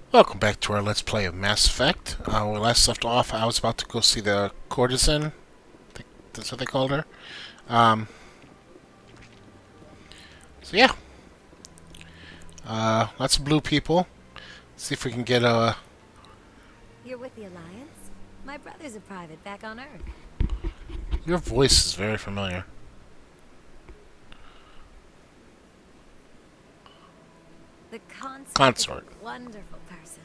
Welcome back to our Let's Play of Mass Effect. We last left off, I was about to go see the courtesan. I think that's what they called her. Um, so yeah, lots of blue people. See if we can get a... You're with the Alliance? My brother's a private back on Earth. Your voice is very familiar. The consort is Consort. a wonderful person.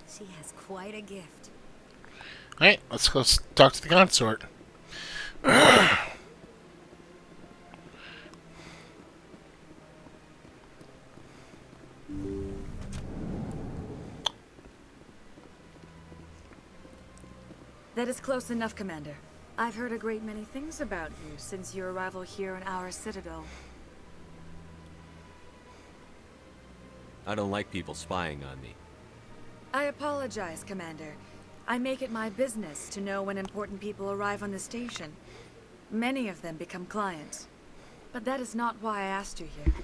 She has quite a gift. Alright, let's go talk to the consort. That is close enough, Commander. I've heard a great many things about you since your arrival here in our citadel. I don't like people spying on me. I apologize, Commander. I make it my business to know when important people arrive on the station. Many of them become clients. But that is not why I asked you here.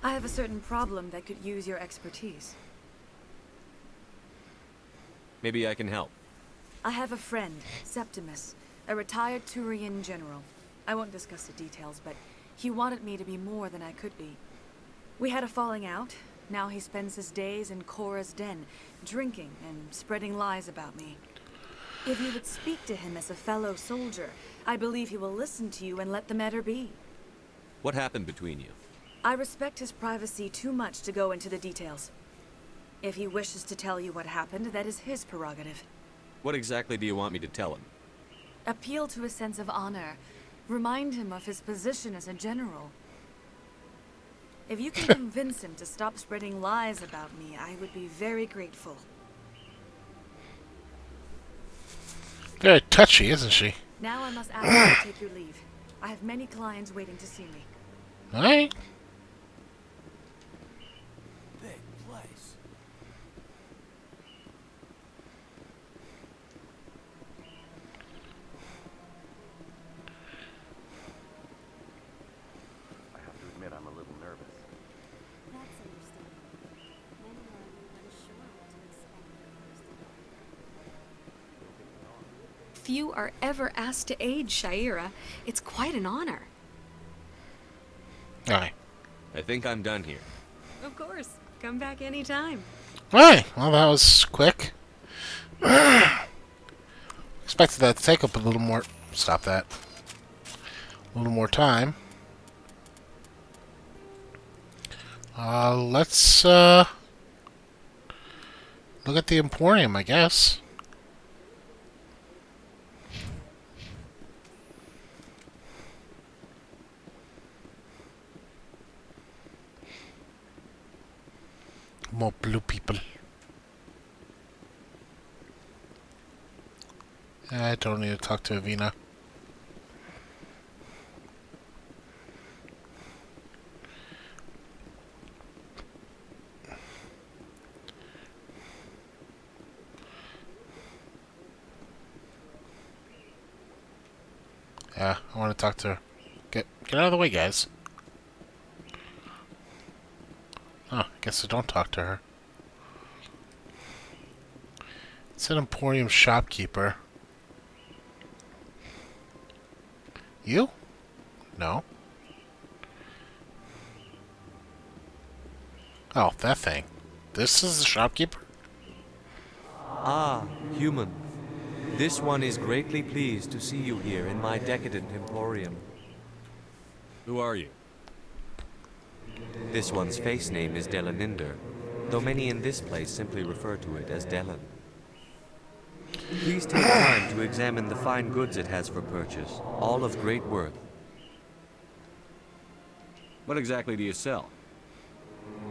I have a certain problem that could use your expertise. Maybe I can help. I have a friend, Septimus, a retired Turian general. I won't discuss the details, but he wanted me to be more than I could be. We had a falling out. Now he spends his days in Cora's den, drinking and spreading lies about me. If you would speak to him as a fellow soldier, I believe he will listen to you and let the matter be. What happened between you? I respect his privacy too much to go into the details. If he wishes to tell you what happened, that is his prerogative. What exactly do you want me to tell him? Appeal to his sense of honor. Remind him of his position as a general. If you can convince him to stop spreading lies about me, I would be very grateful. Very touchy, isn't she? Now I must ask you to take your leave. I have many clients waiting to see me. Alright. Big place. I have to admit I'm a little nervous. That's understandable. Many are unsure what to expect at first. Few are ever asked to aid Shaira. It's quite an honor. Alright. I think I'm done here. Of course. Come back anytime. Alright, well that was quick. Expected that to take up a little more... Stop that. A little more time. Let's, look at the Emporium, I guess. More blue people. I don't need to talk to Avina. Yeah, I want to talk to her. Get out of the way, guys. Oh, I guess I don't talk to her. It's an Emporium shopkeeper. You? No. Oh, that thing. This is the shopkeeper? Ah, human. This one is greatly pleased to see you here in my decadent emporium. Who are you? This one's face name is Delaninder, though many in this place simply refer to it as Delan. Please take time to examine the fine goods it has for purchase, all of great worth. What exactly do you sell?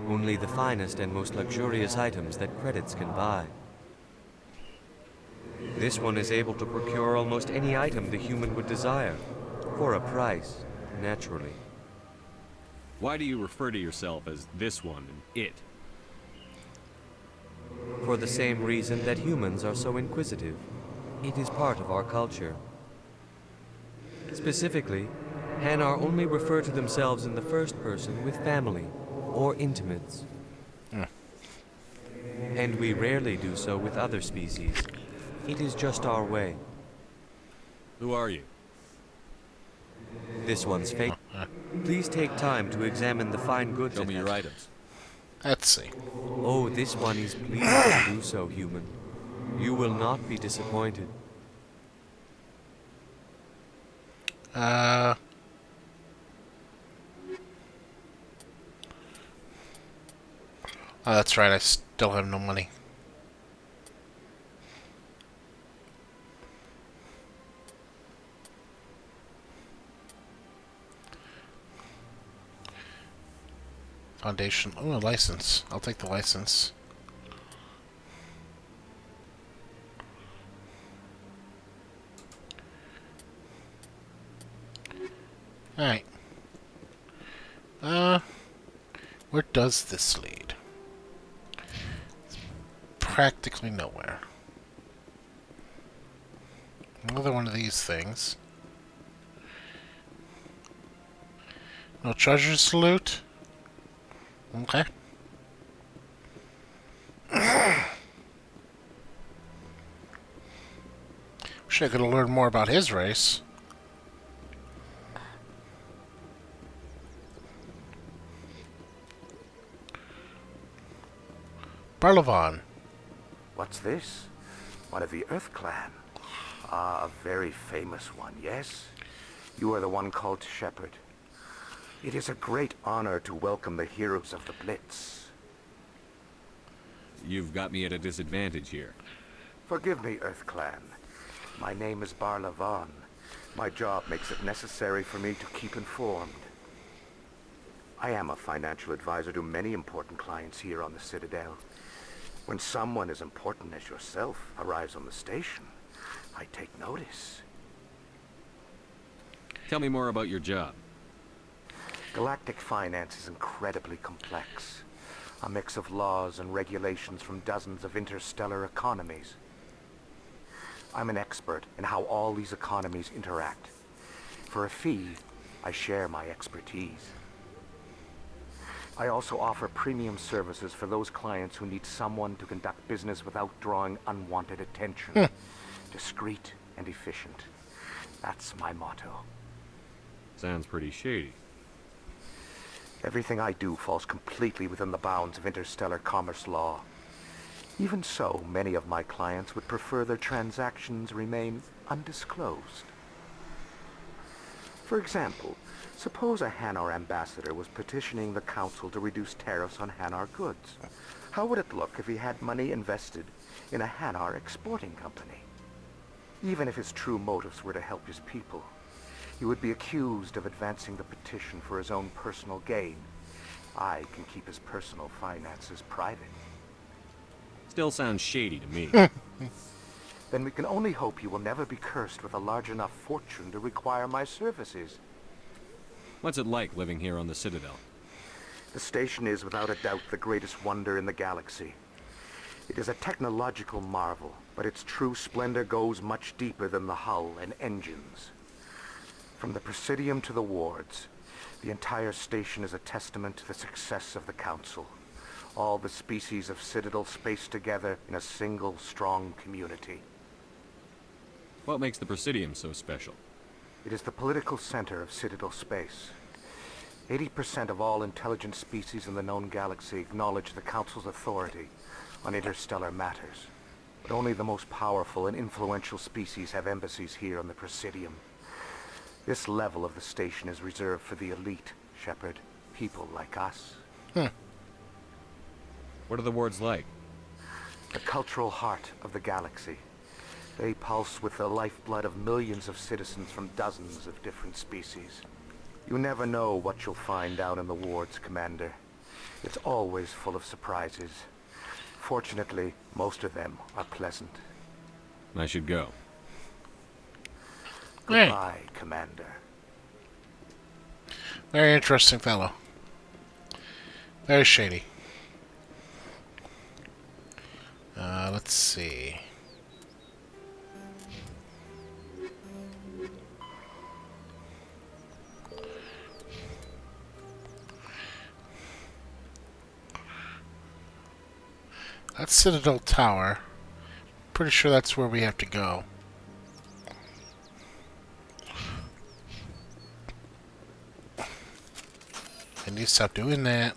Only the finest and most luxurious items that credits can buy. This one is able to procure almost any item the human would desire, for a price, naturally. Why do you refer to yourself as this one and it? For the same reason that humans are so inquisitive. It is part of our culture. Specifically, Hanar only refer to themselves in the first person with family or intimates. Hmm. And we rarely do so with other species. It is just our way. Who are you? This one's fake. Please take time to examine the fine goods Show it me has. your items. Let's see. Oh, this one is pleased to do so, human. You will not be disappointed. Oh, that's right. I still have no money. Foundation. Oh, a license. I'll take the license. Alright. Where does this lead? Practically nowhere. Another one of these things. No treasures to loot? Okay. Wish I could have learned more about his race. Barlavan. What's this? One of the Earth Clan. Ah, a very famous one, yes? You are the one called Shepard. It is a great honor to welcome the heroes of the Blitz. You've got me at a disadvantage here. Forgive me, Earth Clan. My name is Barlavan. My job makes it necessary for me to keep informed. I am a financial advisor to many important clients here on the Citadel. When someone as important as yourself arrives on the station, I take notice. Tell me more about your job. Galactic finance is incredibly complex. A mix of laws and regulations from dozens of interstellar economies. I'm an expert in how all these economies interact. For a fee, I share my expertise. I also offer premium services for those clients who need someone to conduct business without drawing unwanted attention. Discreet and efficient. That's my motto. Sounds pretty shady. Everything I do falls completely within the bounds of interstellar commerce law. Even so, many of my clients would prefer their transactions remain undisclosed. For example, suppose a Hanar ambassador was petitioning the council to reduce tariffs on Hanar goods. How would it look if he had money invested in a Hanar exporting company? Even if his true motives were to help his people, he would be accused of advancing the petition for his own personal gain. I can keep his personal finances private. Still sounds shady to me. Then we can only hope you will never be cursed with a large enough fortune to require my services. What's it like living here on the Citadel? The station is without a doubt the greatest wonder in the galaxy. It is a technological marvel, but its true splendor goes much deeper than the hull and engines. From the Presidium to the wards, the entire station is a testament to the success of the Council. All the species of Citadel spaced together in a single, strong community. What makes the Presidium so special? It is the political center of Citadel space. 80% of all intelligent species in the known galaxy acknowledge the Council's authority on interstellar matters. But only the most powerful and influential species have embassies here on the Presidium. This level of the station is reserved for the elite, Shepard. People like us. What are the wards like? The cultural heart of the galaxy. They pulse with the lifeblood of millions of citizens from dozens of different species. You never know what you'll find down in the wards, Commander. It's always full of surprises. Fortunately, most of them are pleasant. I should go. Right. Goodbye, Commander. Very interesting fellow. Very shady. Let's see. That's Citadel Tower. Pretty sure that's where we have to go. I need to stop doing that.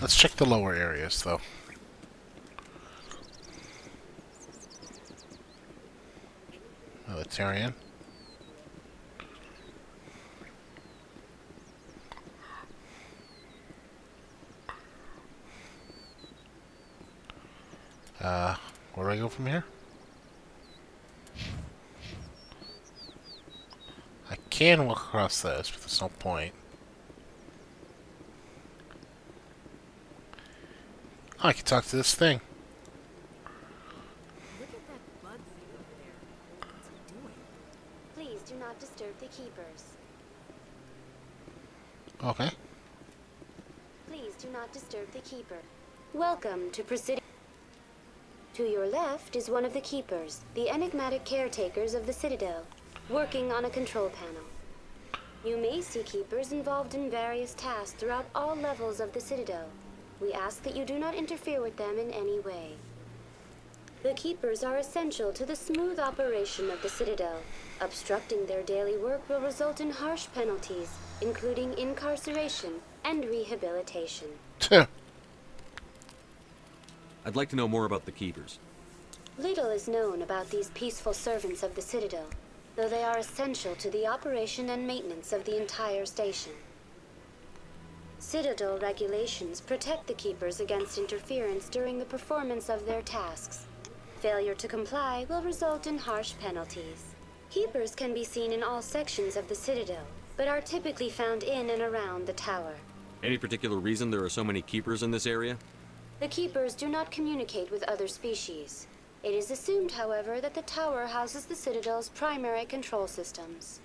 Let's check the lower areas, though. Militarian. Where do I go from here? I can walk across this, but there's no point. Oh, I can talk to this thing. Look at that bug thing over there. What's it doing? Please do not disturb the keepers. Okay. Please do not disturb the keeper. Welcome to Presidio. To your left is one of the keepers, the enigmatic caretakers of the Citadel, working on a control panel. You may see keepers involved in various tasks throughout all levels of the Citadel. We ask that you do not interfere with them in any way. The keepers are essential to the smooth operation of the Citadel. Obstructing their daily work will result in harsh penalties, including incarceration and rehabilitation. I'd like to know more about the Keepers. Little is known about these peaceful servants of the Citadel, though they are essential to the operation and maintenance of the entire station. Citadel regulations protect the Keepers against interference during the performance of their tasks. Failure to comply will result in harsh penalties. Keepers can be seen in all sections of the Citadel, but are typically found in and around the tower. Any particular reason there are so many Keepers in this area? The Keepers do not communicate with other species. It is assumed, however, that the tower houses the Citadel's primary control systems.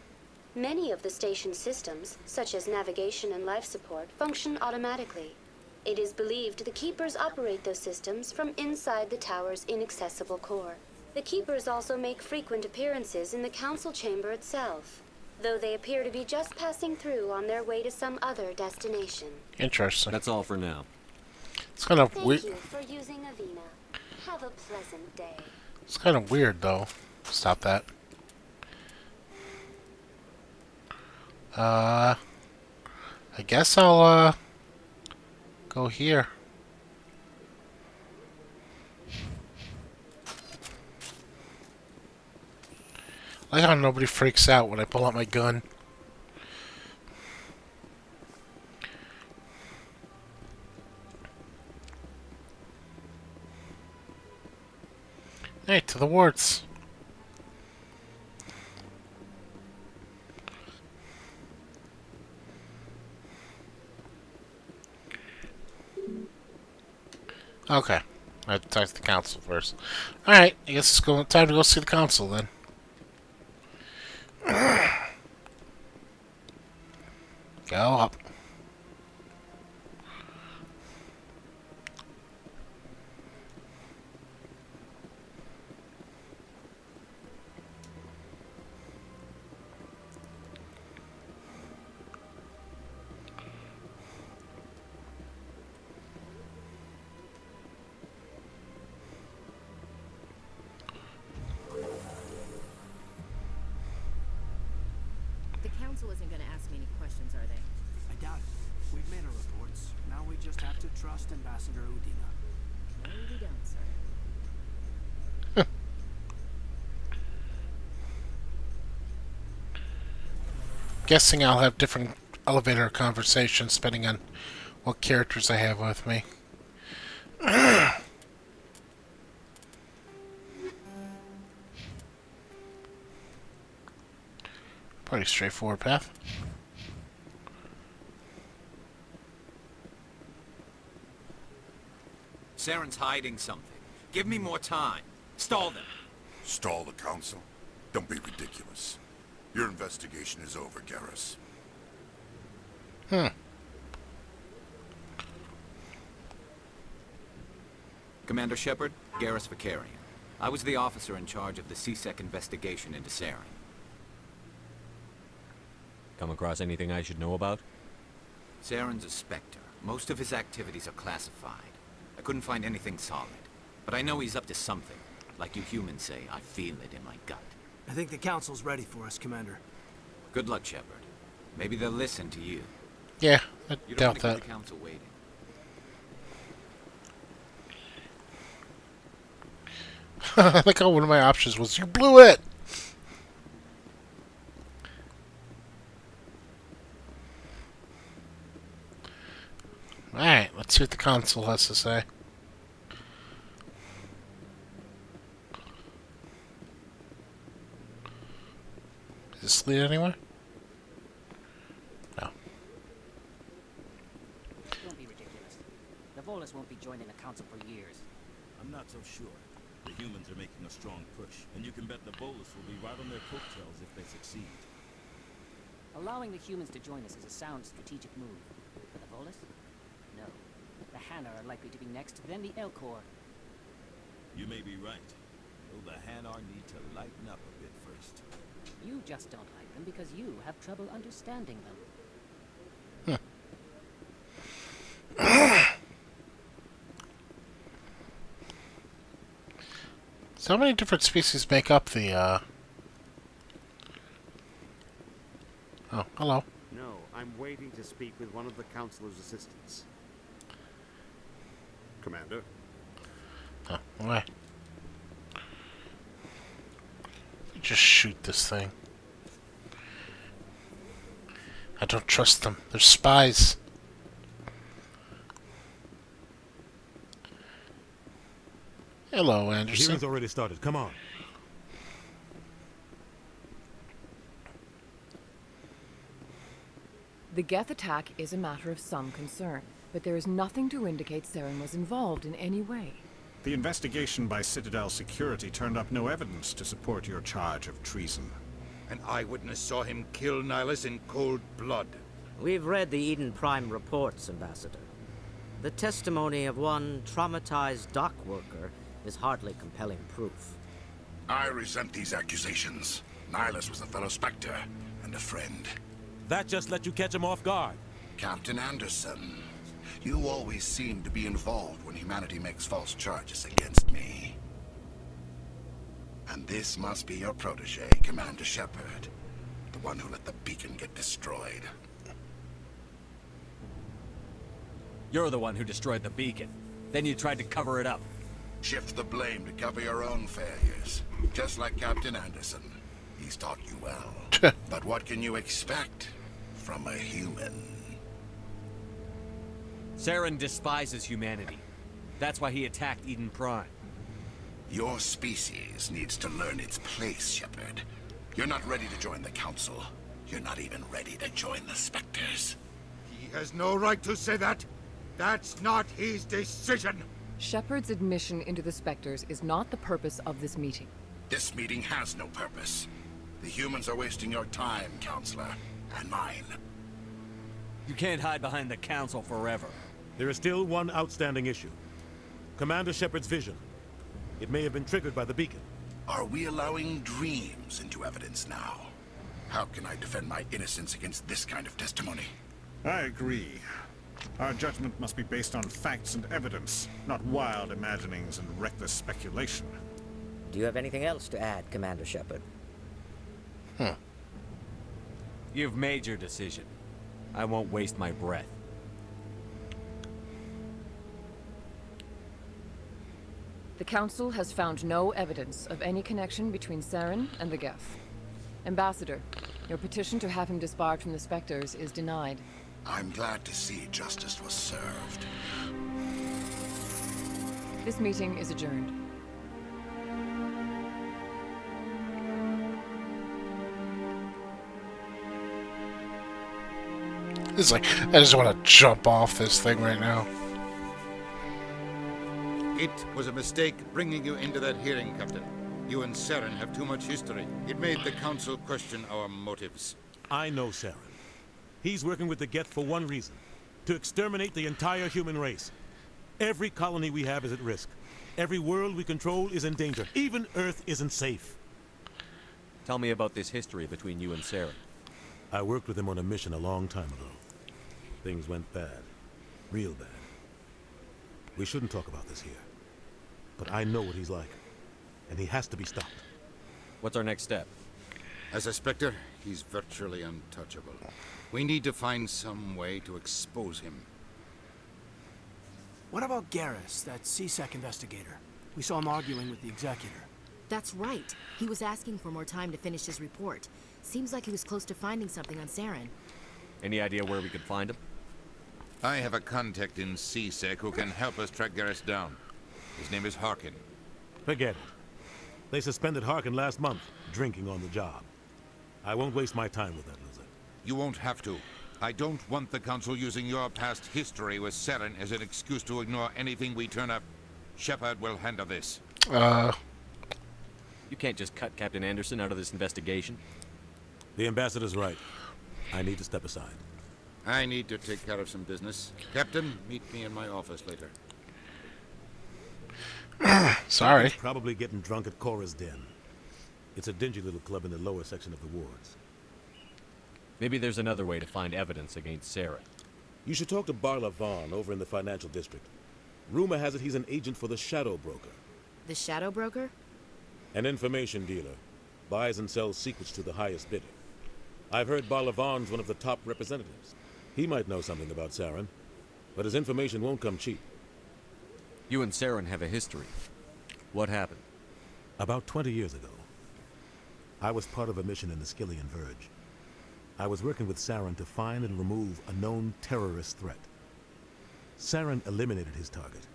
Many of the station's systems, such as navigation and life support, function automatically. It is believed the Keepers operate those systems from inside the tower's inaccessible core. The Keepers also make frequent appearances in the council chamber itself, though they appear to be just passing through on their way to some other destination. Interesting. That's all for now. It's kind of Thank weird. you for using Avina. Have a pleasant day. It's kind of weird, though. Stop that. I guess I'll, go here. I like how nobody freaks out when I pull out my gun. Hey, to the wards. Okay. I have to talk to the council first. Alright, I guess it's time to go see the council then. Go up. The council isn't going to ask me any questions, are they? I doubt it. We've made our reports. Now we just have to trust Ambassador Udina. No, we don't, sir. Guessing I'll have different elevator conversations depending on what characters I have with me. Pretty straightforward path. Saren's hiding something. Give me more time. Stall them. Stall the council? Don't be ridiculous. Your investigation is over, Garrus. Commander Shepard, Garrus Vakarian. I was the officer in charge of the C-Sec investigation into Saren. Come across anything I should know about? Saren's a Spectre. Most of his activities are classified. I couldn't find anything solid. But I know he's up to something. Like you humans say, I feel it in my gut. I think the council's ready for us, Commander. Good luck, Shepard. Maybe they'll listen to you. Yeah, I You don't doubt want to keep that. the council waiting. I think one of my options was, you blew it! Alright, let's see what the council has to say. Does this lead anywhere? No. Don't be ridiculous. The Volus won't be joining the council for years. I'm not so sure. The humans are making a strong push, and you can bet the Volus will be right on their coattails if they succeed. Allowing the humans to join us is a sound strategic move. For the Volus? No. The Hanar are likely to be next, then the Elcor. You may be right. Though the Hanar need to lighten up a bit first. You just don't like them because you have trouble understanding them. So many different species make up the, Oh, hello. No, I'm waiting to speak with one of the Councilor's assistants. Commander? Oh, why? Just shoot this thing. I don't trust them. They're spies. Hello, The Anderson. hearing's already started. Come on. The Geth attack is a matter of some concern, but there is nothing to indicate Saren was involved in any way. The investigation by Citadel Security turned up no evidence to support your charge of treason. An eyewitness saw him kill Nihilus in cold blood. We've read the Eden Prime reports, Ambassador. The testimony of one traumatized dock worker is hardly compelling proof. I resent these accusations. Nihilus was a fellow Spectre and a friend. That just let you catch him off guard. Captain Anderson, you always seem to be involved when humanity makes false charges against me. And this must be your protege, Commander Shepard. The one who let the beacon get destroyed. You're the one who destroyed the beacon. Then you tried to cover it up. Shift the blame to cover your own failures. Just like Captain Anderson. He's taught you well. But what can you expect from a human? Saren despises humanity. That's why he attacked Eden Prime. Your species needs to learn its place, Shepard. You're not ready to join the Council. You're not even ready to join the Spectres. He has no right to say that. That's not his decision. Shepard's admission into the Spectres is not the purpose of this meeting. This meeting has no purpose. The humans are wasting your time, Counselor, and mine. You can't hide behind the Council forever. There is still one outstanding issue. Commander Shepard's vision. It may have been triggered by the beacon. Are we allowing dreams into evidence now? How can I defend my innocence against this kind of testimony? I agree. Our judgment must be based on facts and evidence, not wild imaginings and reckless speculation. Do you have anything else to add, Commander Shepard? You've made your decision. I won't waste my breath. The Council has found no evidence of any connection between Saren and the Geth. Ambassador, your petition to have him disbarred from the Spectres is denied. I'm glad to see justice was served. This meeting is adjourned. It's like, I just want to jump off this thing right now. It was a mistake bringing you into that hearing, Captain. You and Saren have too much history. It made the Council question our motives. I know Saren. He's working with the Geth for one reason. To exterminate the entire human race. Every colony we have is at risk. Every world we control is in danger. Even Earth isn't safe. Tell me about this history between you and Saren. I worked with him on a mission a long time ago. Things went bad. Real bad. We shouldn't talk about this here. But I know what he's like, and he has to be stopped. What's our next step? As a Spectre, he's virtually untouchable. We need to find some way to expose him. What about Garrus, that CSEC investigator? We saw him arguing with the Executor. That's right. He was asking for more time to finish his report. Seems like he was close to finding something on Saren. Any idea where we could find him? I have a contact in CSEC who can help us track Garrus down. His name is Harkin. Forget it. They suspended Harkin last month, drinking on the job. I won't waste my time with that loser. You won't have to. I don't want the Council using your past history with Saren as an excuse to ignore anything we turn up. Shepard will handle this. You can't just cut Captain Anderson out of this investigation. The ambassador's right. I need to step aside. I need to take care of some business. Captain, meet me in my office later. Sorry. He's probably getting drunk at Cora's Den. It's a dingy little club in the lower section of the wards. Maybe there's another way to find evidence against Saren. You should talk to Barla Vaughn over in the financial district. Rumor has it he's an agent for the Shadow Broker. The Shadow Broker? An information dealer. Buys and sells secrets to the highest bidder. I've heard Barla Vaughn's one of the top representatives. He might know something about Saren, but his information won't come cheap. You and Saren have a history. What happened? About 20 years ago, I was part of a mission in the Skillian Verge. I was working with Saren to find and remove a known terrorist threat. Saren eliminated his target,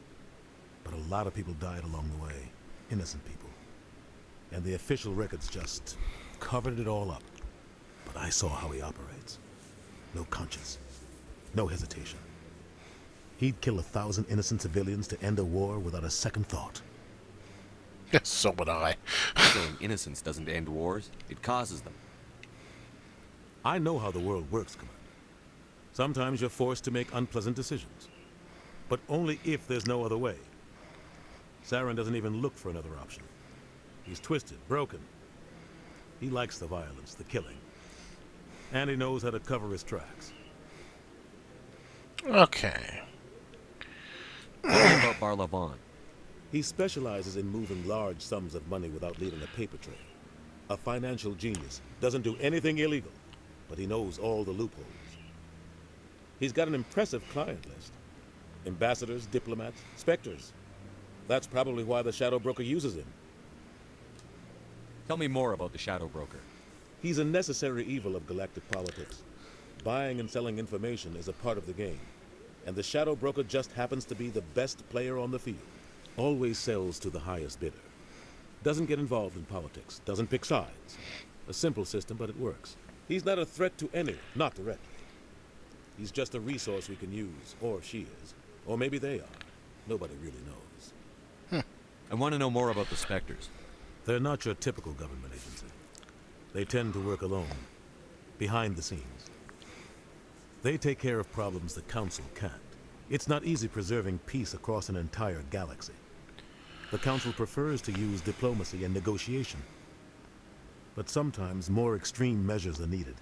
but a lot of people died along the way, innocent people. And the official records just covered it all up. But I saw how he operates. No conscience, no hesitation. He'd kill 1,000 innocent civilians to end a war without a second thought. So would I. Killing innocents doesn't end wars, it causes them. I know how the world works, Commander. Sometimes you're forced to make unpleasant decisions. But only if there's no other way. Saren doesn't even look for another option. He's twisted, broken. He likes the violence, the killing. And he knows how to cover his tracks. Okay. What about Barla Vaughn? He specializes in moving large sums of money without leaving a paper trail. A financial genius. Doesn't do anything illegal, but he knows all the loopholes. He's got an impressive client list. Ambassadors, diplomats, specters. That's probably why the Shadow Broker uses him. Tell me more about the Shadow Broker. He's a necessary evil of galactic politics. Buying and selling information is a part of the game. And the Shadow Broker just happens to be the best player on the field. Always sells to the highest bidder. Doesn't get involved in politics. Doesn't pick sides. A simple system, but it works. He's not a threat to anyone, not directly. He's just a resource we can use, or she is. Or maybe they are. Nobody really knows. I want to know more about the Spectres. They're not your typical government agency. They tend to work alone, behind the scenes. They take care of problems the Council can't. It's not easy preserving peace across an entire galaxy. The Council prefers to use diplomacy and negotiation. But sometimes more extreme measures are needed.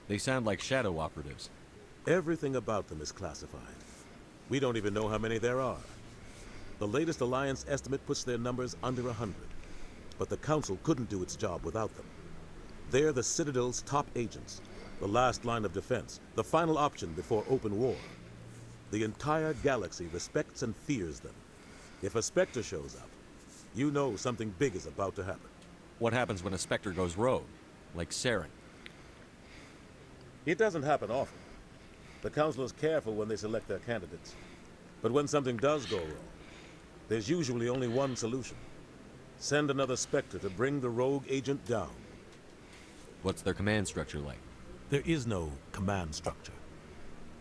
They sound like shadow operatives. Everything about them is classified. We don't even know how many there are. The latest Alliance estimate puts their numbers under 100. But the Council couldn't do its job without them. They're the Citadel's top agents, the last line of defense, the final option before open war. The entire galaxy respects and fears them. If a Spectre shows up, you know something big is about to happen. What happens when a Spectre goes rogue, like Saren? It doesn't happen often. The Council is careful when they select their candidates. But when something does go wrong, there's usually only one solution. Send another Spectre to bring the rogue agent down. What's their command structure like? There is no command structure.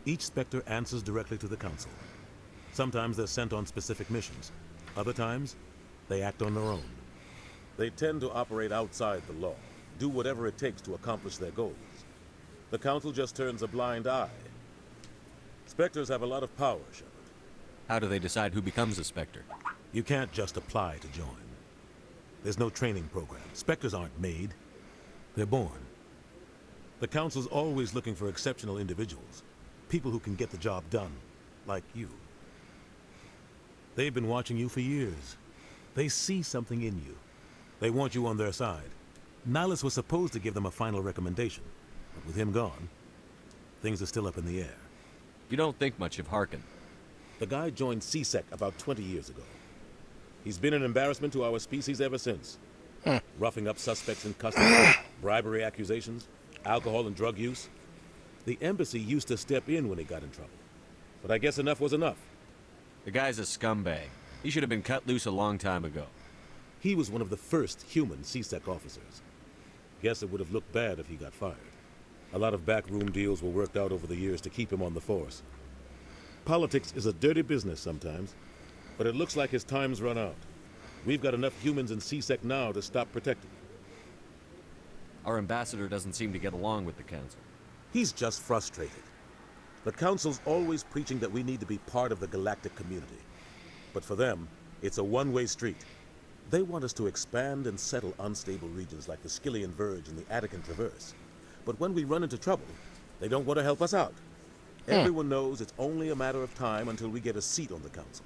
Each Spectre answers directly to the Council. Sometimes they're sent on specific missions. Other times, they act on their own. They tend to operate outside the law, do whatever it takes to accomplish their goals. The Council just turns a blind eye. Spectres have a lot of power, Shepard. How do they decide who becomes a Spectre? You can't just apply to join. There's no training program. Spectres aren't made. They're born. The Council's always looking for exceptional individuals. People who can get the job done. like you. They've been watching you for years. They see something in you. They want you on their side. Nihilus was supposed to give them a final recommendation, but with him gone, things are still up in the air. You don't think much of Harkin. The guy joined CSEC about 20 years ago. He's been an embarrassment to our species ever since. Roughing up suspects in custody, bribery accusations, alcohol and drug use. The embassy used to step in when he got in trouble. But I guess enough was enough. The guy's a scumbag. He should have been cut loose a long time ago. He was one of the first human CSEC officers. Guess it would have looked bad if he got fired. A lot of backroom deals were worked out over the years to keep him on the force. Politics is a dirty business sometimes, but it looks like his time's run out. We've got enough humans in CSEC now to stop protecting. Our ambassador doesn't seem to get along with the council. He's just frustrated. The council's always preaching that we need to be part of the galactic community. But for them, it's a one-way street. They want us to expand and settle unstable regions like the Skillian Verge and the Attican Traverse. But when we run into trouble, they don't want to help us out. Everyone knows it's only a matter of time until we get a seat on the council.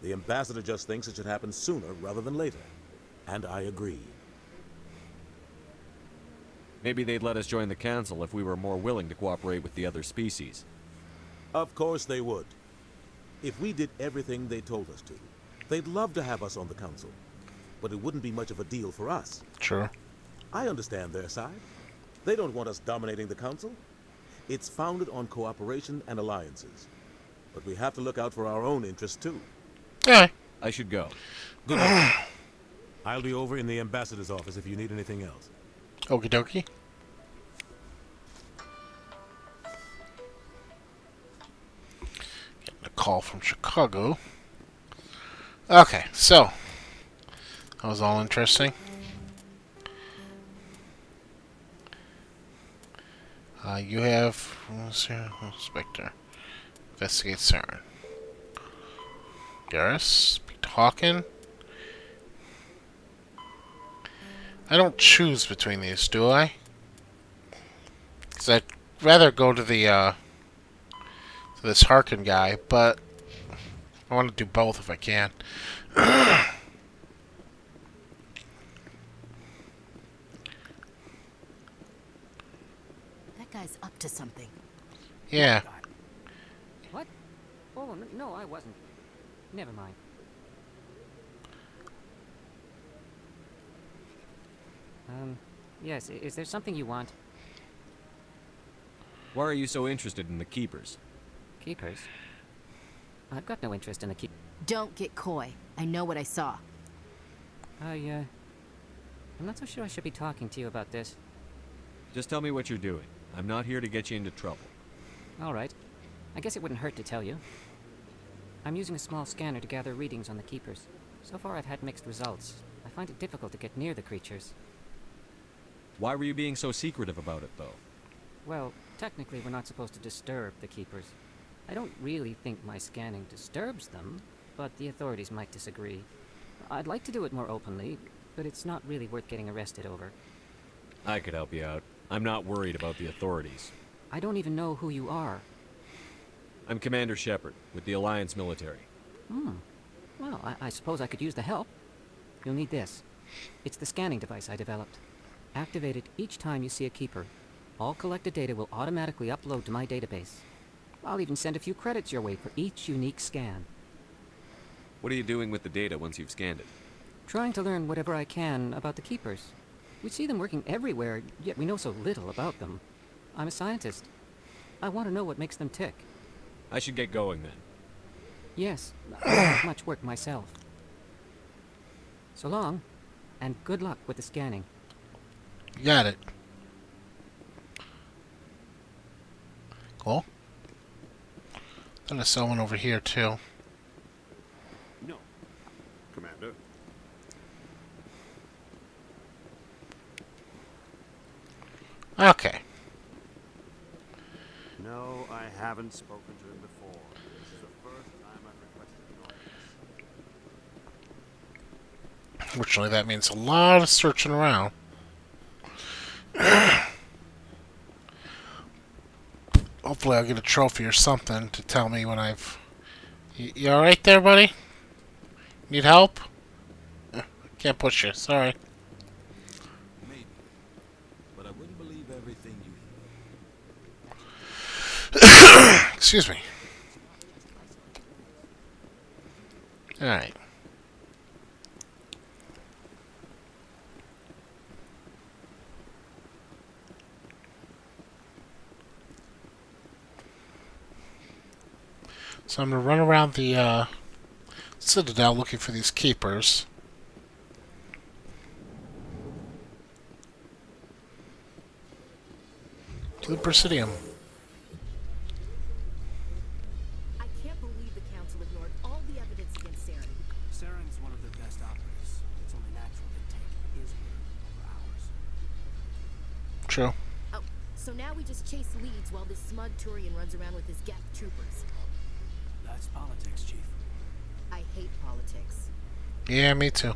The ambassador just thinks it should happen sooner rather than later. And I agree. Maybe they'd let us join the council if we were more willing to cooperate with the other species. Of course they would. If we did everything they told us to, they'd love to have us on the council. But it wouldn't be much of a deal for us. Sure. I understand their side. They don't want us dominating the council. It's founded on cooperation and alliances. But we have to look out for our own interests too. Yeah. I should go. Good luck. I'll be over in the ambassador's office if you need anything else. Okie dokie. Getting a call from Chicago. Okay, so that was all interesting. You have Spectre. Investigate Saren. Garrus, speak to Hawken. I don't choose between these, do I? Because I'd rather go to the to this Harkin guy, but I want to do both if I can. That guy's up to something. Yeah. What? Oh, no, I wasn't. Never mind. Yes, is there something you want? Why are you so interested in the Keepers? Keepers? I've got no interest in the Don't get coy. I know what I saw. I'm not so sure I should be talking to you about this. Just tell me what you're doing. I'm not here to get you into trouble. All right. I guess it wouldn't hurt to tell you. I'm using a small scanner to gather readings on the Keepers. So far I've had mixed results. I find it difficult to get near the creatures. Why were you being so secretive about it, though? Well, technically we're not supposed to disturb the Keepers. I don't really think my scanning disturbs them, but the authorities might disagree. I'd like to do it more openly, but it's not really worth getting arrested over. I could help you out. I'm not worried about the authorities. I don't even know who you are. I'm Commander Shepard, with the Alliance military. Well, I suppose I could use the help. You'll need this. It's the scanning device I developed. Activate it each time you see a Keeper. All collected data will automatically upload to my database. I'll even send a few credits your way for each unique scan. What are you doing with the data once you've scanned it? Trying to learn whatever I can about the Keepers. We see them working everywhere, yet we know so little about them. I'm a scientist. I want to know what makes them tick. I should get going then. Yes, I don't have much work myself. So long, and good luck with the scanning. Got it. Cool. Then I saw one over here too. No, Commander. Okay. No, I haven't spoken to him before. This is the first time I've requested an audience. Fortunately, that means a lot of searching around. Hopefully I'll get a trophy or something to tell me when I've... You alright there, buddy? Need help? Can't push you, sorry. Maybe. But I wouldn't believe everything you hear. Excuse me. Alright. So I'm going to run around the Citadel looking for these keepers. To the Presidium. I can't believe the Council ignored all the evidence against Saren. Saren is one of their best operatives. It's only natural they take his word over ours. True. Oh, so now we just chase leads while this smug Turian runs around with his Geth troopers. That's politics, Chief. I hate politics. Yeah, me too.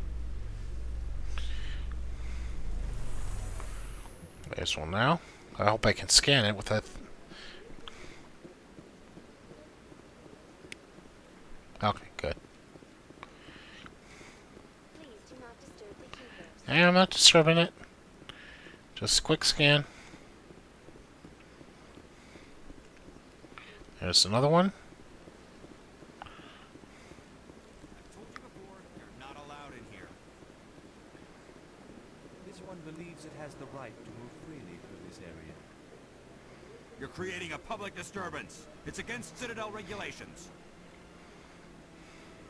There's one now. I hope I can scan it with that. Okay, good. Please do not disturb the keepers. Yeah, I'm not disturbing it. Just quick scan. There's another one. Believes it has the right to move freely through this area. You're creating a public disturbance. It's against Citadel regulations.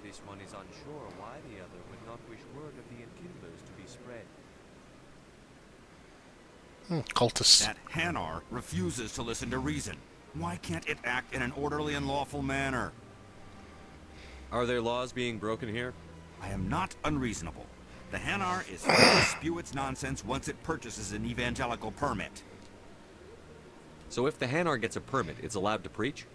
This one is unsure why the other would not wish word of the Enkindlers to be spread. Cultists. That Hanar refuses to listen to reason. Why can't it act in an orderly and lawful manner? Are there laws being broken here? I am not unreasonable. The Hanar is free to spew its nonsense once it purchases an evangelical permit. So if the Hanar gets a permit, it's allowed to preach?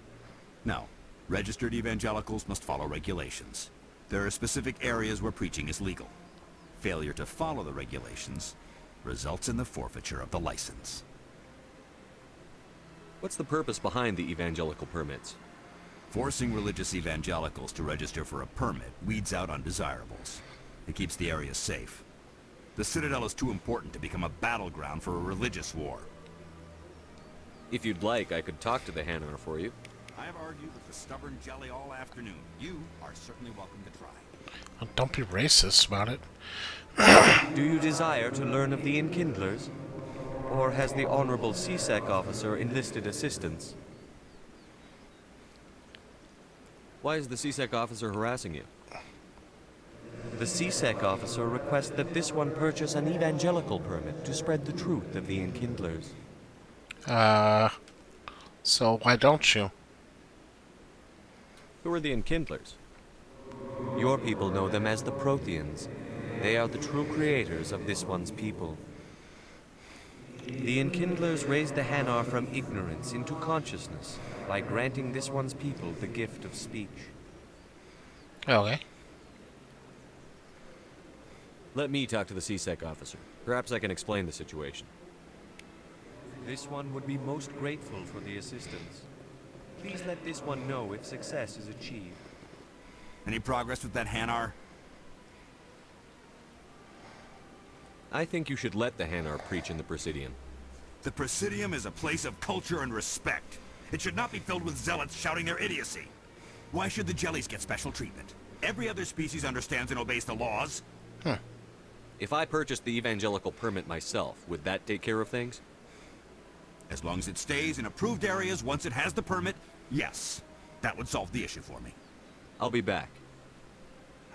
No. Registered evangelicals must follow regulations. There are specific areas where preaching is legal. Failure to follow the regulations results in the forfeiture of the license. What's the purpose behind the evangelical permits? Forcing religious evangelicals to register for a permit weeds out undesirables. It keeps the area safe. The Citadel is too important to become a battleground for a religious war. If you'd like, I could talk to the Hanar for you. I have argued with the stubborn jelly all afternoon. You are certainly welcome to try. Oh, don't be racist about it. Do you desire to learn of the Enkindlers? Or has the Honorable CSEC officer enlisted assistance? Why is the CSEC officer harassing you? The CSEC officer requests that this one purchase an evangelical permit to spread the truth of the Enkindlers. So why don't you? Who are the Enkindlers? Your people know them as the Protheans. They are the true creators of this one's people. The Enkindlers raised the Hanar from ignorance into consciousness by granting this one's people the gift of speech. Okay. Let me talk to the CSEC officer. Perhaps I can explain the situation. This one would be most grateful for the assistance. Please let this one know if success is achieved. Any progress with that Hanar? I think you should let the Hanar preach in the Presidium. The Presidium is a place of culture and respect. It should not be filled with zealots shouting their idiocy. Why should the jellies get special treatment? Every other species understands and obeys the laws. If I purchased the evangelical permit myself, would that take care of things? As long as it stays in approved areas once it has the permit, yes. That would solve the issue for me. I'll be back.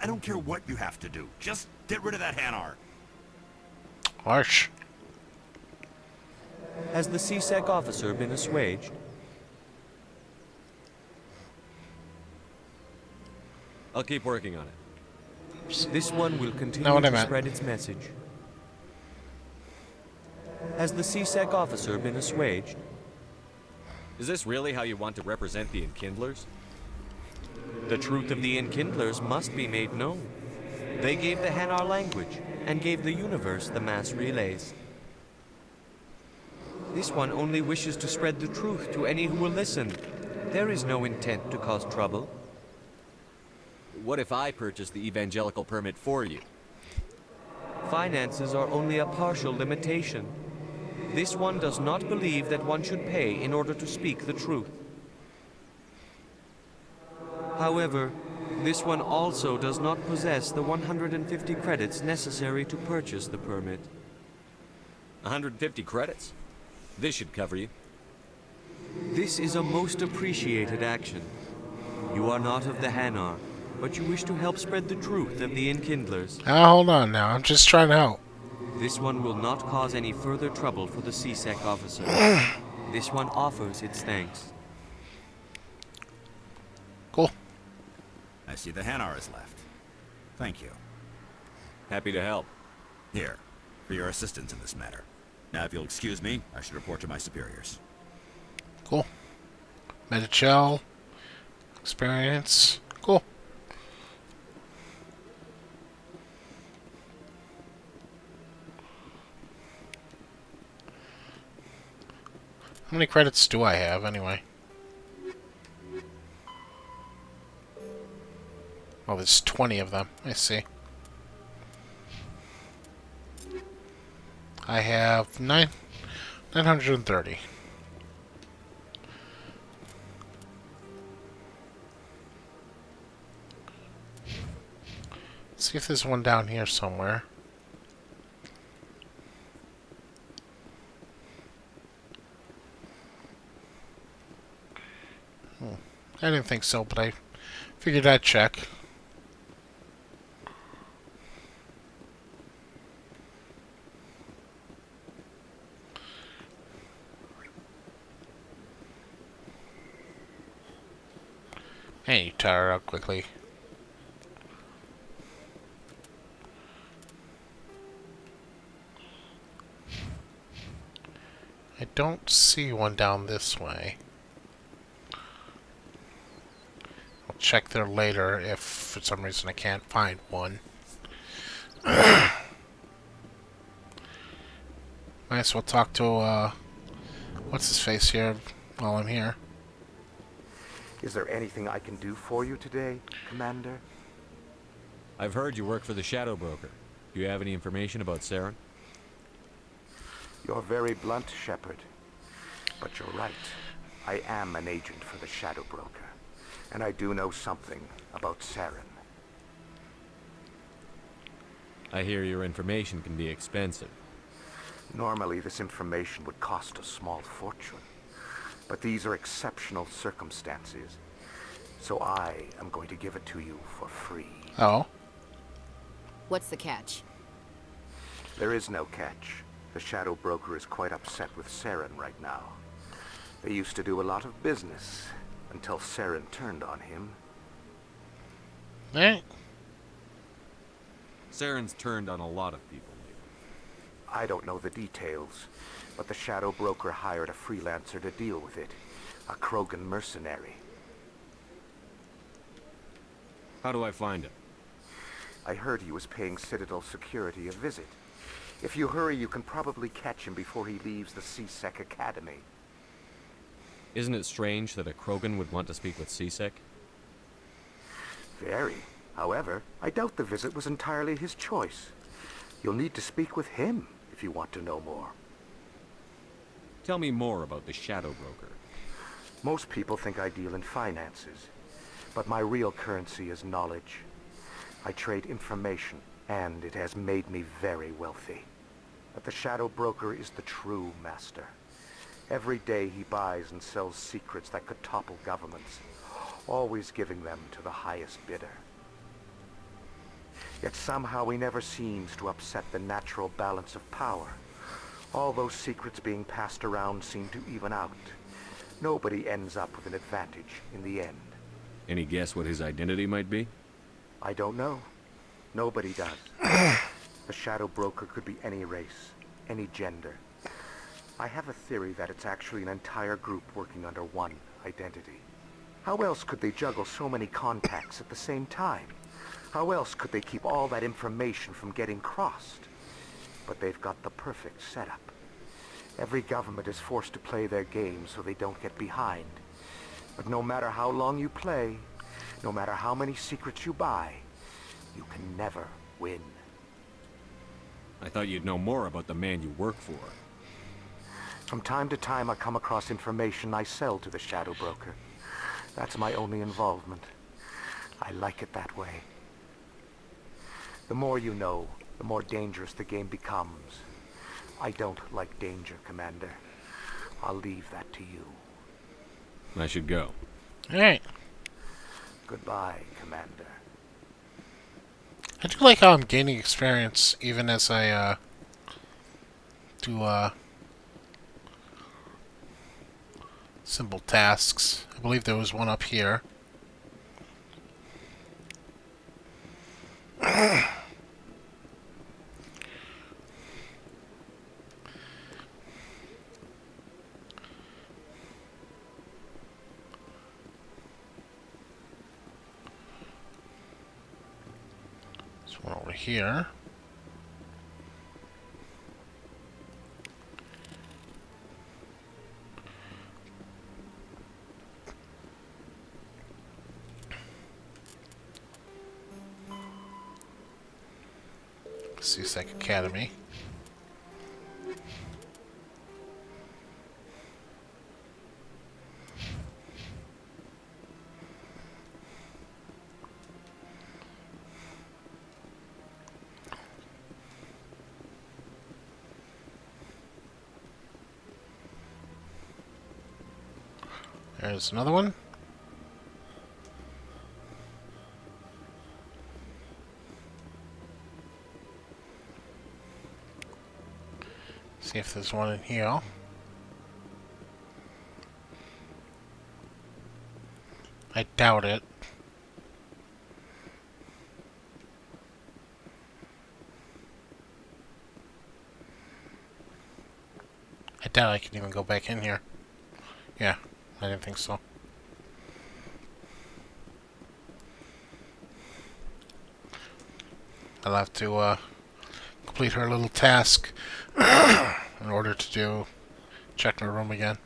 I don't care what you have to do. Just get rid of that Hanar. Harsh. Has the CSEC officer been assuaged? I'll keep working on it. This one will continue to spread its message. Has the CSEC officer been assuaged? Is this really how you want to represent the Enkindlers? The truth of the Enkindlers must be made known. They gave the Hanar language, and gave the universe the mass relays. This one only wishes to spread the truth to any who will listen. There is no intent to cause trouble. What if I purchase the evangelical permit for you? Finances are only a partial limitation. This one does not believe that one should pay in order to speak the truth. However, this one also does not possess the 150 credits necessary to purchase the permit. 150 credits? This should cover you. This is a most appreciated action. You are not of the Hanar, but you wish to help spread the truth of the Enkindlers. Hold on now. I'm just trying to help. This one will not cause any further trouble for the CSEC officer. This one offers its thanks. Cool. I see the Hanar is left. Thank you. Happy to help. Here, for your assistance in this matter. Now, if you'll excuse me, I should report to my superiors. Cool. Medichel. Experience. Cool. How many credits do I have, anyway? Oh, there's 20 of them. I see. I have 930. Let's see if there's one down here somewhere. I didn't think so, but I figured I'd check. Hey, you tire out quickly. I don't see one down this way. I'll check there later if for some reason I can't find one. Might as well talk to, what's his face here while I'm here. Is there anything I can do for you today, Commander? I've heard you work for the Shadow Broker. Do you have any information about Saren? You're very blunt, Shepard. But you're right. I am an agent for the Shadow Broker. And I do know something about Saren. I hear your information can be expensive. Normally, this information would cost a small fortune. But these are exceptional circumstances. So I am going to give it to you for free. Oh? What's the catch? There is no catch. The Shadow Broker is quite upset with Saren right now. They used to do a lot of business until Saren turned on him. Eh? Saren's turned on a lot of people lately. I don't know the details, but the Shadow Broker hired a freelancer to deal with it. A Krogan mercenary. How do I find him? I heard he was paying Citadel Security a visit. If you hurry, you can probably catch him before he leaves the CSEC Academy. Isn't it strange that a Krogan would want to speak with CSEC? Very. However, I doubt the visit was entirely his choice. You'll need to speak with him if you want to know more. Tell me more about the Shadow Broker. Most people think I deal in finances, but my real currency is knowledge. I trade information, and it has made me very wealthy. But the Shadow Broker is the true master. Every day he buys and sells secrets that could topple governments, always giving them to the highest bidder. Yet somehow he never seems to upset the natural balance of power. All those secrets being passed around seem to even out. Nobody ends up with an advantage in the end. Any guess what his identity might be? I don't know. Nobody does. The Shadow Broker could be any race, any gender. I have a theory that it's actually an entire group working under one identity. How else could they juggle so many contacts at the same time? How else could they keep all that information from getting crossed? But they've got the perfect setup. Every government is forced to play their game so they don't get behind. But no matter how long you play, no matter how many secrets you buy, you can never win. I thought you'd know more about the man you work for. From time to time I come across information I sell to the Shadow Broker. That's my only involvement. I like it that way. The more you know, the more dangerous the game becomes. I don't like danger, Commander. I'll leave that to you. I should go. Alright. Goodbye, Commander. I do like how I'm gaining experience even as I do simple tasks. I believe there was one up here. There's one over here. CSEC Academy. There's another one. See if there's one in here. I doubt it. I doubt I can even go back in here. Yeah, I didn't think so. I'll have to complete her little task in order to check her room again.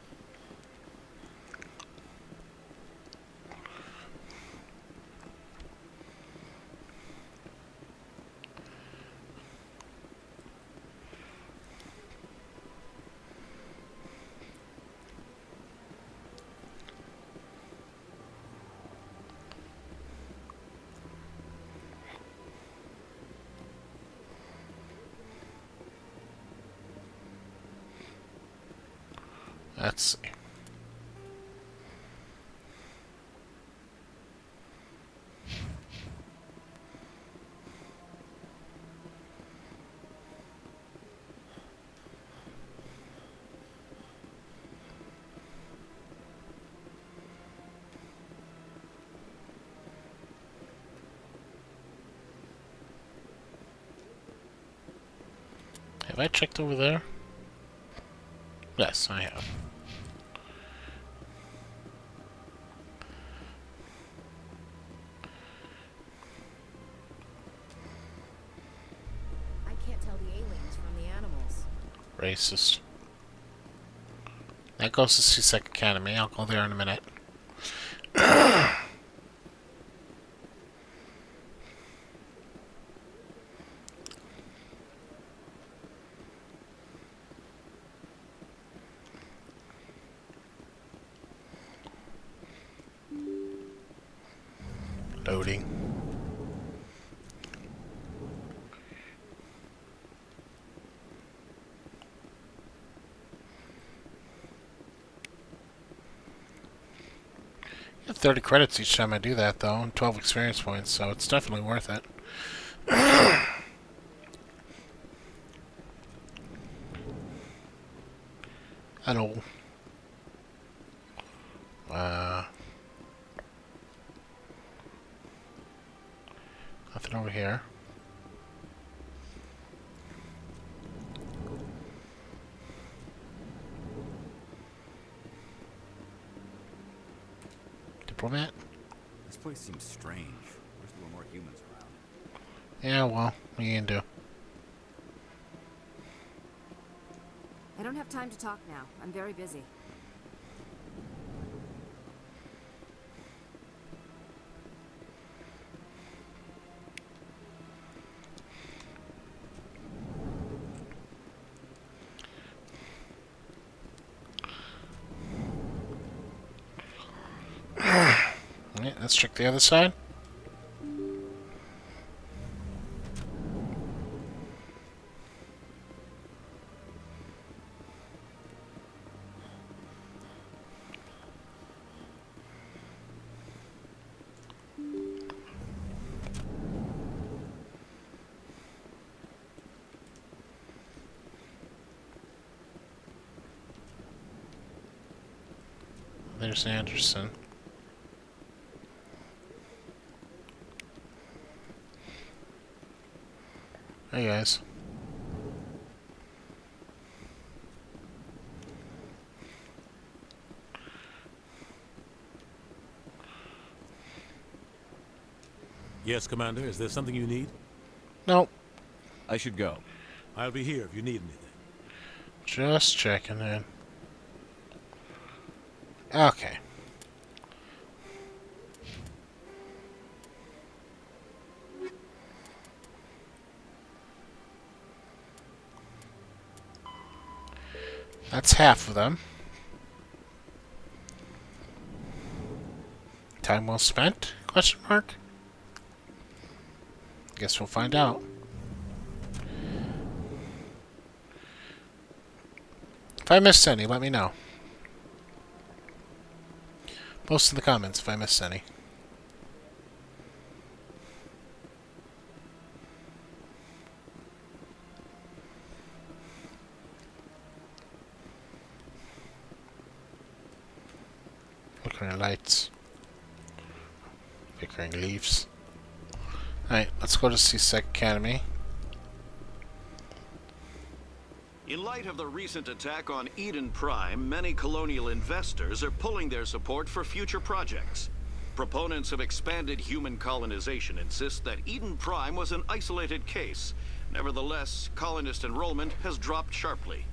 Let's see. Have I checked over there? Yes, I have. Racist. That goes to CSEC Academy. I'll go there in a minute. Loading. I have 30 credits each time I do that, though, and 12 experience points, so it's definitely worth it. Hello. Nothing over here. Diplomat? This place seems strange. Wish there were more humans around. Yeah, well, what are you gonna do? I don't have have time to talk now. I'm very busy. Yeah, let's check the other side. There's Anderson. Hey guys. Yes, Commander. Is there something you need? Nope. I should go. I'll be here if you need anything. Just checking in. Okay. That's half of them. Time well spent? Question mark? Guess we'll find out. If I missed any, let me know. Post in the comments if I missed any. Flickering lights. Flickering leaves. Alright, let's go to CSEC Academy. In light of the recent attack on Eden Prime, many colonial investors are pulling their support for future projects. Proponents of expanded human colonization insist that Eden Prime was an isolated case. Nevertheless, colonist enrollment has dropped sharply.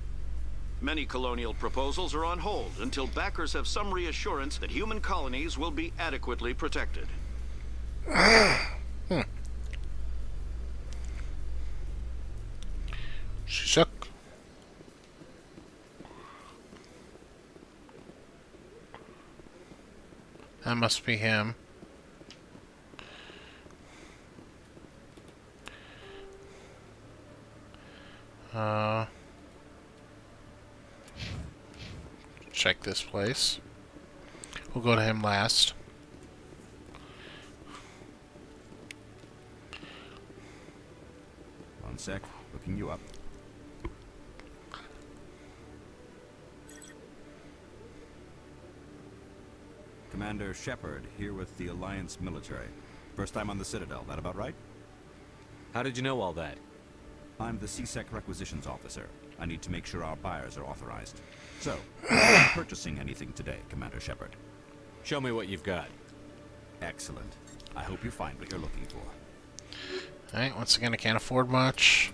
Many colonial proposals are on hold until backers have some reassurance that human colonies will be adequately protected. She shook. That must be him. Check this place. We'll go to him last. One sec, looking you up. Commander Shepard, here with the Alliance military. First time on the Citadel, that about right? How did you know all that? I'm the CSEC requisitions officer. I need to make sure our buyers are authorized. So, are you purchasing anything today, Commander Shepard? Show me what you've got. Excellent. I hope you find what you're looking for. Alright, once again, I can't afford much.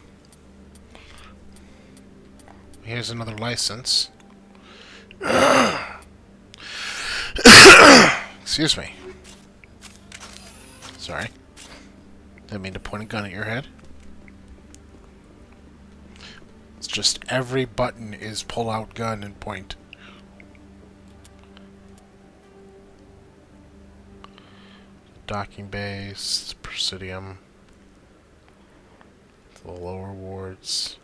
Here's another license. Excuse me. Sorry. Didn't mean to point a gun at your head. It's just every button is pull out gun and point. Docking base, Presidium. The lower wards.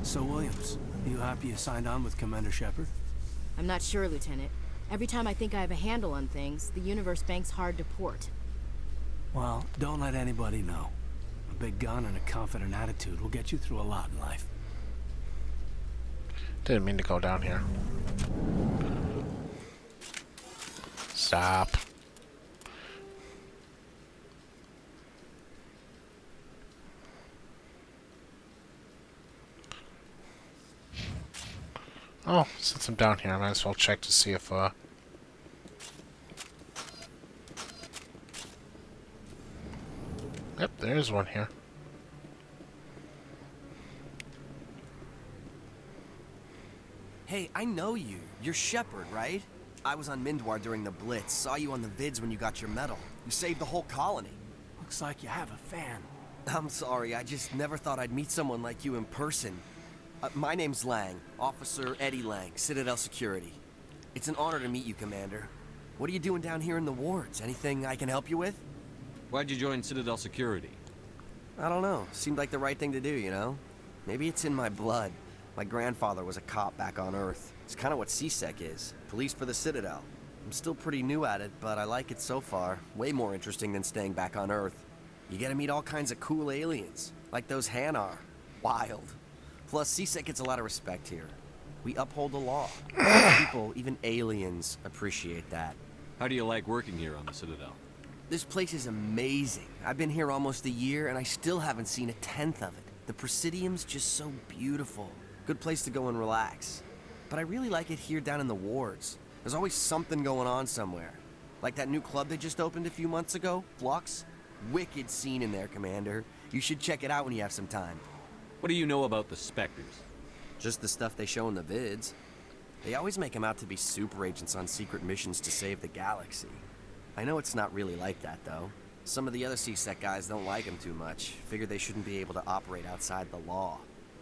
So, Williams, you happy you signed on with Commander Shepard? I'm not sure, Lieutenant. Every time I think I have a handle on things, the Universe Bank's hard to port. Well, don't let anybody know. A big gun and a confident attitude will get you through a lot in life. Didn't mean to go down here. Stop. Oh, since I'm down here, I might as well check to see if, there's one here. Hey, I know you. You're Shepard, right? I was on Mindwar during the Blitz. Saw you on the vids when you got your medal. You saved the whole colony. Looks like you have a fan. I'm sorry, I just never thought I'd meet someone like you in person. My name's Lang, Officer Eddie Lang, Citadel Security. It's an honor to meet you, Commander. What are you doing down here in the wards? Anything I can help you with? Why'd you join Citadel Security? I don't know. Seemed like the right thing to do, you know? Maybe it's in my blood. My grandfather was a cop back on Earth. It's kind of what CSEC is. Police for the Citadel. I'm still pretty new at it, but I like it so far. Way more interesting than staying back on Earth. You get to meet all kinds of cool aliens, like those Hanar. Wild. Plus, CSEC gets a lot of respect here. We uphold the law. People, even aliens, appreciate that. How do you like working here on the Citadel? This place is amazing. I've been here almost a year, and I still haven't seen a tenth of it. The Presidium's just so beautiful. Good place to go and relax. But I really like it here down in the wards. There's always something going on somewhere. Like that new club they just opened a few months ago, Flux. Wicked scene in there, Commander. You should check it out when you have some time. What do you know about the Spectres? Just the stuff they show in the vids. They always make them out to be super agents on secret missions to save the galaxy. I know it's not really like that, though. Some of the other CSEC guys don't like them too much. Figure they shouldn't be able to operate outside the law.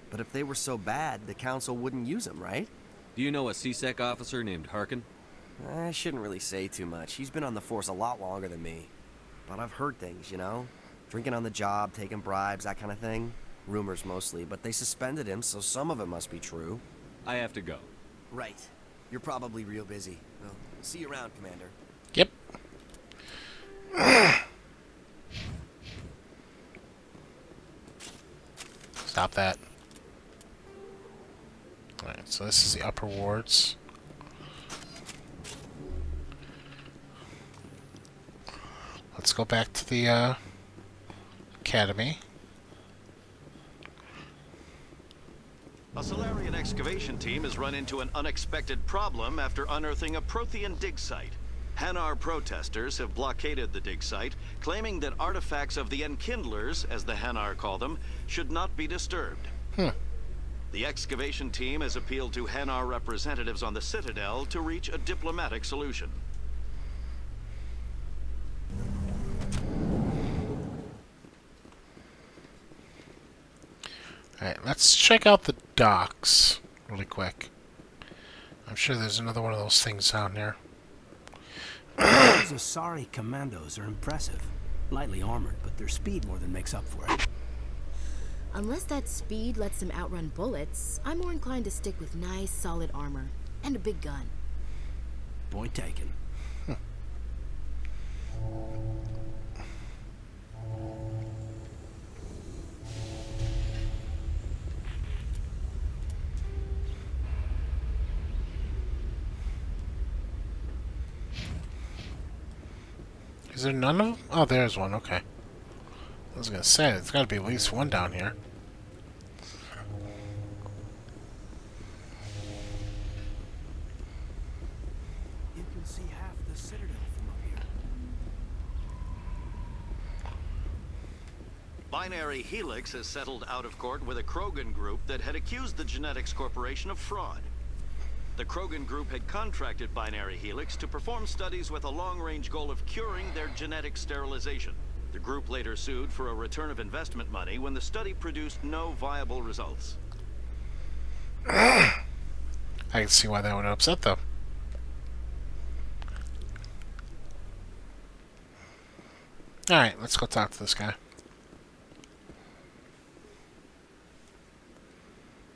But if they were so bad, the Council wouldn't use them, right? Do you know a CSEC officer named Harkin? I shouldn't really say too much. He's been on the force a lot longer than me. But I've heard things, you know? Drinking on the job, taking bribes, that kind of thing. Rumors mostly, but they suspended him, so some of it must be true. I have to go. Right. You're probably real busy. Well, see you around, Commander. Yep. Stop that. Alright, so this is the upper wards. Let's go back to the academy. A Solarian excavation team has run into an unexpected problem after unearthing a Prothean dig site. Hanar protesters have blockaded the dig site, claiming that artifacts of the Enkindlers, as the Hanar call them, should not be disturbed. The excavation team has appealed to Hanar representatives on the Citadel to reach a diplomatic solution. Alright, let's check out the docks really quick. I'm sure there's another one of those things down there. Those Asari commandos are impressive. Lightly armored, but their speed more than makes up for it. Unless that speed lets them outrun bullets, I'm more inclined to stick with nice, solid armor. And a big gun. Point taken. Is there none of them? Oh, there's one. Okay. I was gonna say, there's gotta be at least one down here. You can see half the Citadel from up here. Binary Helix has settled out of court with a Krogan group that had accused the Genetics Corporation of fraud. The Krogan group had contracted Binary Helix to perform studies with a long-range goal of curing their genetic sterilization. The group later sued for a return of investment money when the study produced no viable results. I can see why that would upset them. Alright, let's go talk to this guy.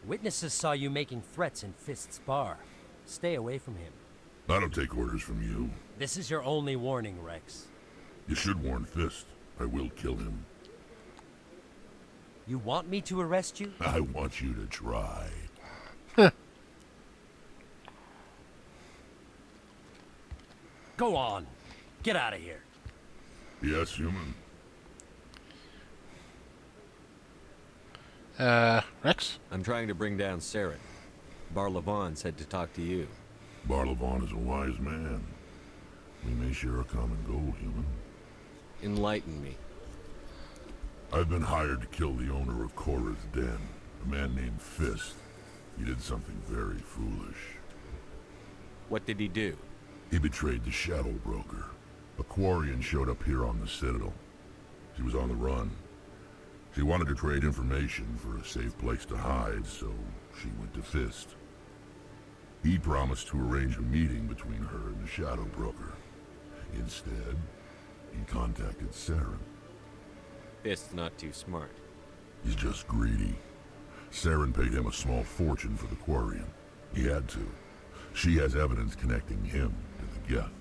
Witnesses saw you making threats in Fist's bar. Stay away from him. I don't take orders from you. This is your only warning, Rex. You should warn Fist. I will kill him. You want me to arrest you? I want you to try. Go on. Get out of here. Yes, human. Rex? I'm trying to bring down Saren. Barlavon said to talk to you. Barlavon is a wise man. We may share a common goal, human. Enlighten me. I've been hired to kill the owner of Cora's Den, a man named Fist. He did something very foolish. What did he do? He betrayed the Shadow Broker. A Quarian showed up here on the Citadel. She was on the run. She wanted to trade information for a safe place to hide, so she went to Fist. He promised to arrange a meeting between her and the Shadow Broker. Instead, he contacted Saren. Fist's not too smart. He's just greedy. Saren paid him a small fortune for the Quarian. He had to. She has evidence connecting him to the Geth.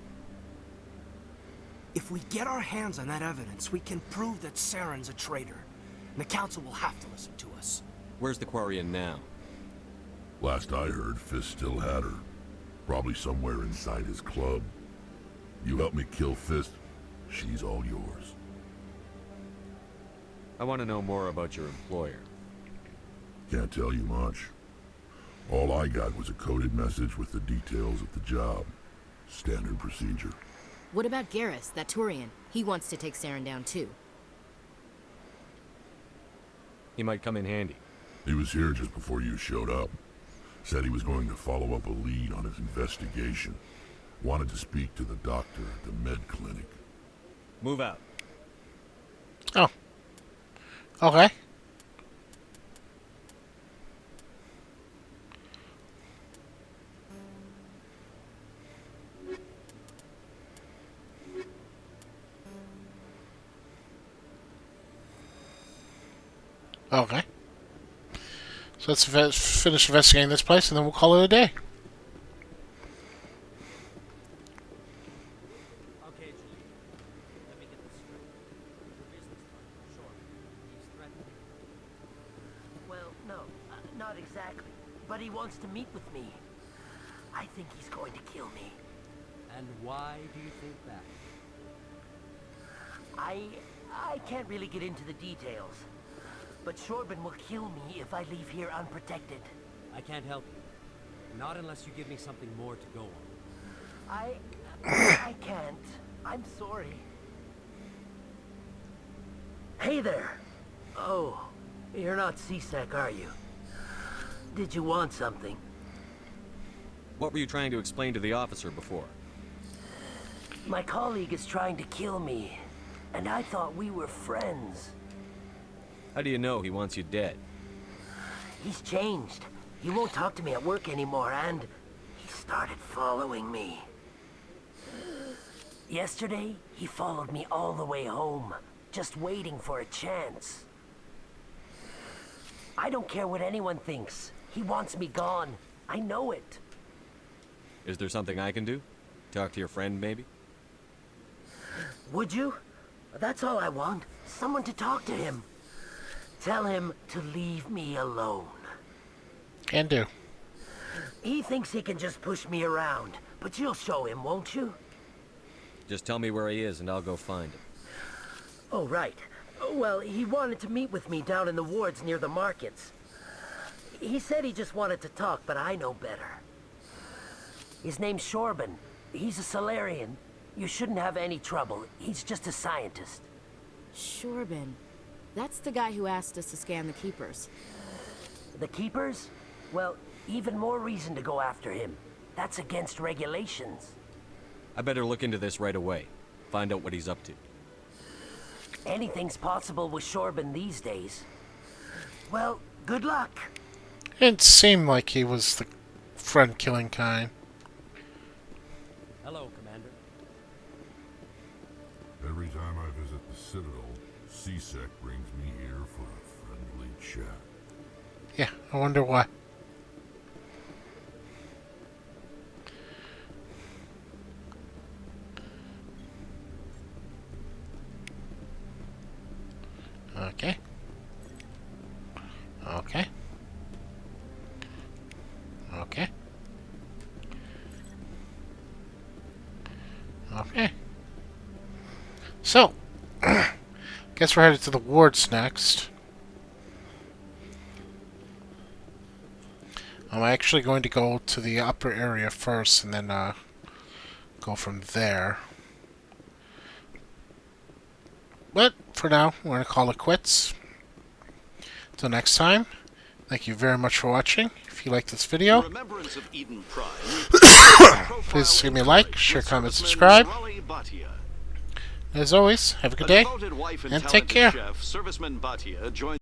If we get our hands on that evidence, we can prove that Saren's a traitor. And the Council will have to listen to us. Where's the Quarian now? Last I heard, Fist still had her. Probably somewhere inside his club. You help me kill Fist, she's all yours. I want to know more about your employer. Can't tell you much. All I got was a coded message with the details of the job. Standard procedure. What about Garrus, that Turian? He wants to take Saren down too. He might come in handy. He was here just before you showed up. Said he was going to follow up a lead on his investigation. Wanted to speak to the doctor at the med clinic. Move out. Oh. Okay. Okay. So let's finish investigating this place and then we'll call it a day. Okay, Julie. Let me get this straight. Your business partner, sure. He's threatening. Well, no, not exactly. But he wants to meet with me. I think he's going to kill me. And why do you think that? I can't really get into the details. But Shorben will kill me if I leave here unprotected. I can't help you. Not unless you give me something more to go on. I can't. I'm sorry. Hey there. Oh, you're not C-Sec, are you? Did you want something? What were you trying to explain to the officer before? My colleague is trying to kill me, and I thought we were friends. How do you know he wants you dead? He's changed. He won't talk to me at work anymore, and he started following me. Yesterday, he followed me all the way home, just waiting for a chance. I don't care what anyone thinks. He wants me gone. I know it. Is there something I can do? Talk to your friend, maybe? Would you? That's all I want. Someone to talk to him. Tell him to leave me alone. Can do. He thinks he can just push me around, but you'll show him, won't you? Just tell me where he is and I'll go find him. Oh, right. Well, he wanted to meet with me down in the wards near the markets. He said he just wanted to talk, but I know better. His name's Shorben. He's a Solarian. You shouldn't have any trouble. He's just a scientist. Shorben. That's the guy who asked us to scan the Keepers. The Keepers? Well, even more reason to go after him. That's against regulations. I better look into this right away. Find out what he's up to. Anything's possible with Shorben these days. Well, good luck. It seemed like he was the friend-killing kind. Hello, Commander. Every time I visit the Citadel, C-Sec brings me here for a friendly chat. Yeah, I wonder why. Okay. Okay. Okay. Okay. So, guess we're headed to the wards next. I'm actually going to go to the upper area first and then go from there. But for now, we're going to call it quits. Until next time, thank you very much for watching. If you like this video, Remembrance of Eden Prime, please give me a like, share, comment, subscribe. As always, have a good day, and take care. Chef, Serviceman Bhatia joined